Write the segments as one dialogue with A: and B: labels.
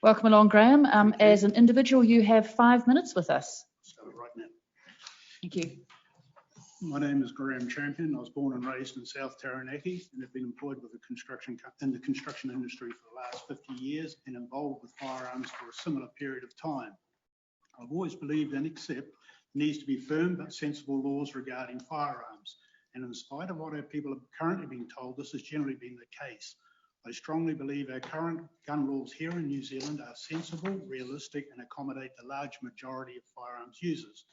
A: Welcome along, Graeme. As an individual, you have 5 minutes with us.
B: Start right now.
A: Thank you.
B: My name is Graeme Champion. I was born and raised in South Taranaki and have been employed with the construction industry for the last 50 years and involved with firearms for a similar period of time. I've always believed and accept there needs to be firm but sensible laws regarding firearms. And in spite of what our people are currently being told, this has generally been the case. I strongly believe our current gun laws here in New Zealand are sensible, realistic, and accommodate the large majority of firearms users.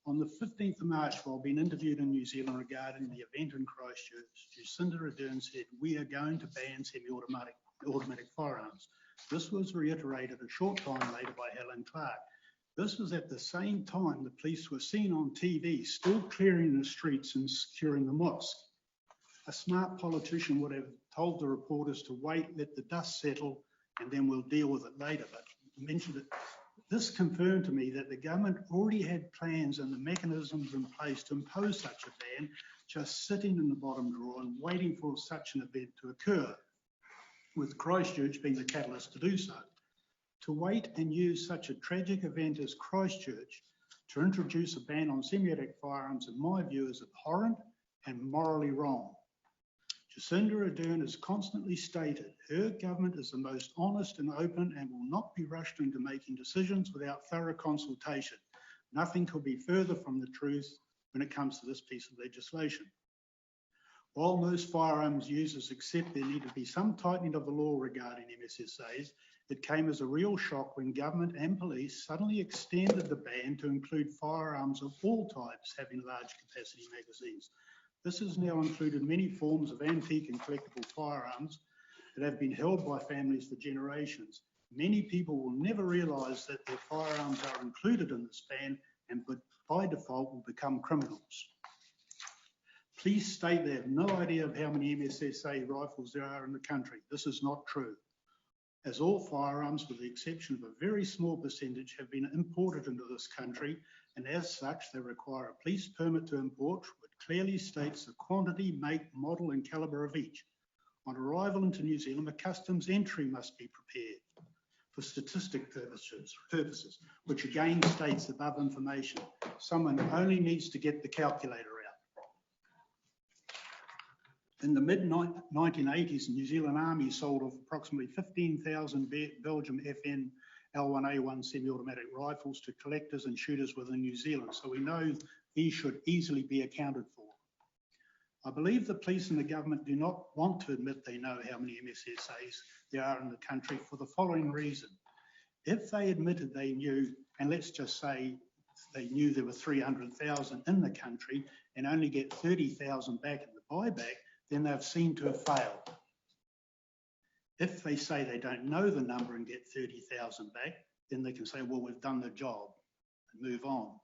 B: On the 15th of March, while being interviewed in New Zealand regarding the event in Christchurch, Jacinda Ardern said, "We are going to ban semi-automatic firearms." This was reiterated a short time later by Helen Clark. This was at the same time the police were seen on TV still clearing the streets and securing the mosque. A smart politician would have told the reporters to wait, let the dust settle, and then we'll deal with it later. But mentioned it. This confirmed to me that the government already had plans and the mechanisms in place to impose such a ban, just sitting in the bottom drawer and waiting for such an event to occur, with Christchurch being the catalyst to do so. To wait and use such a tragic event as Christchurch to introduce a ban on semi-automatic firearms, in my view, is abhorrent and morally wrong. Jacinda Ardern has constantly stated her government is the most honest and open and will not be rushed into making decisions without thorough consultation. Nothing could be further from the truth when it comes to this piece of legislation. While most firearms users accept there need to be some tightening of the law regarding MSSAs, it came as a real shock when government and police suddenly extended the ban to include firearms of all types having large capacity magazines. This has now included many forms of antique and collectible firearms that have been held by families for generations. Many people will never realise that their firearms are included in this ban and by default will become criminals. Police state they have no idea of how many MSSA rifles there are in the country. This is not true, as all firearms, with the exception of a very small percentage, have been imported into this country, and as such they require a police permit to import, which clearly states the quantity, make, model and calibre of each. On arrival into New Zealand, a customs entry must be prepared for statistic purposes, which again states above information. Someone only needs to get the calculator out. In the mid-1980s, the New Zealand Army sold off approximately 15,000 Belgium FN L1A1 semi-automatic rifles to collectors and shooters within New Zealand, so we know these should easily be accounted for. I believe the police and the government do not want to admit they know how many MSSAs there are in the country for the following reason. If they admitted they knew, and let's just say they knew there were 300,000 in the country and only get 30,000 back in the buyback, then they've seemed to have failed. If they say they don't know the number and get 30,000 back, then they can say, well, we've done the job and move on.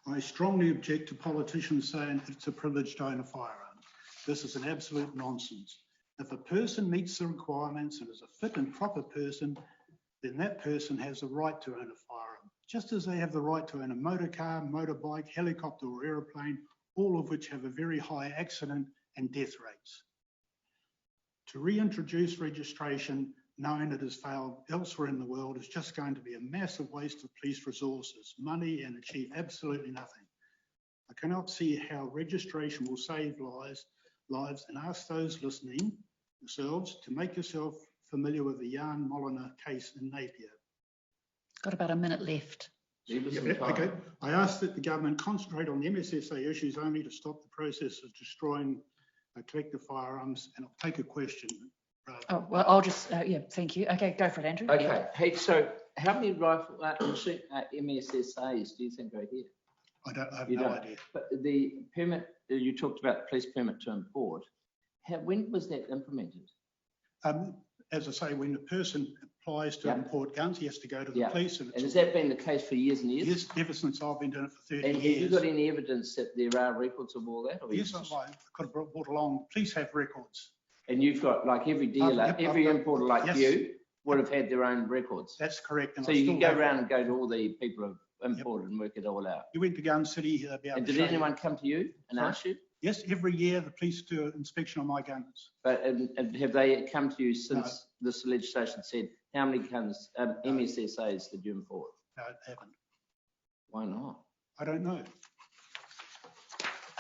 B: I strongly object to politicians saying it's a privilege to own a firearm. This is an absolute nonsense. If a person meets the requirements and is a fit and proper person, then that person has the right to own a firearm, just as they have the right to own a motor car, motorbike, helicopter or aeroplane, all of which have a very high accident and death rates. To reintroduce registration, knowing it has failed elsewhere in the world, is just going to be a massive waste of police resources, money, and achieve absolutely nothing. I cannot see how registration will save lives and ask those listening themselves to make yourself familiar with the Jan Moliner case in Napier.
A: Got about a minute left.
B: Okay. I ask that the government concentrate on the MSSA issues only to stop the process of destroying collective firearms, and I'll take a question.
A: Oh, well, I'll just, yeah, thank you. Okay, go for it, Andrew.
C: Okay.
A: Yeah.
C: Hey, so how many rifle MSSAs do you think are here?
B: I have no idea.
C: But the permit, you talked about the police permit to import. When was that implemented?
B: As I say, when the person applies to import guns, he has to go to the police.
C: And has that been the case for years and years?
B: Yes, ever since I've been doing it for 30 years.
C: And have you got any evidence that there are records of all that? Or
B: yes, I could have brought along. Police have records.
C: And you've got, like, every dealer, every importer like you would have had their own records.
B: That's correct. And
C: so you can go around and go to all the people who have imported and work it all out.
B: You went to Gun City.
C: And did anyone come to you and ask you?
B: Yes, every year the police do an inspection on my guns.
C: But and have they come to you since this legislation said How many tons, MSSAs did you import?
B: No, it happened.
C: Why not?
B: I don't know.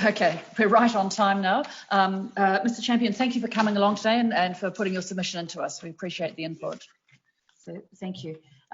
A: Okay, we're right on time now. Mr. Champion, thank you for coming along today and for putting your submission into us. We appreciate the input. So thank you.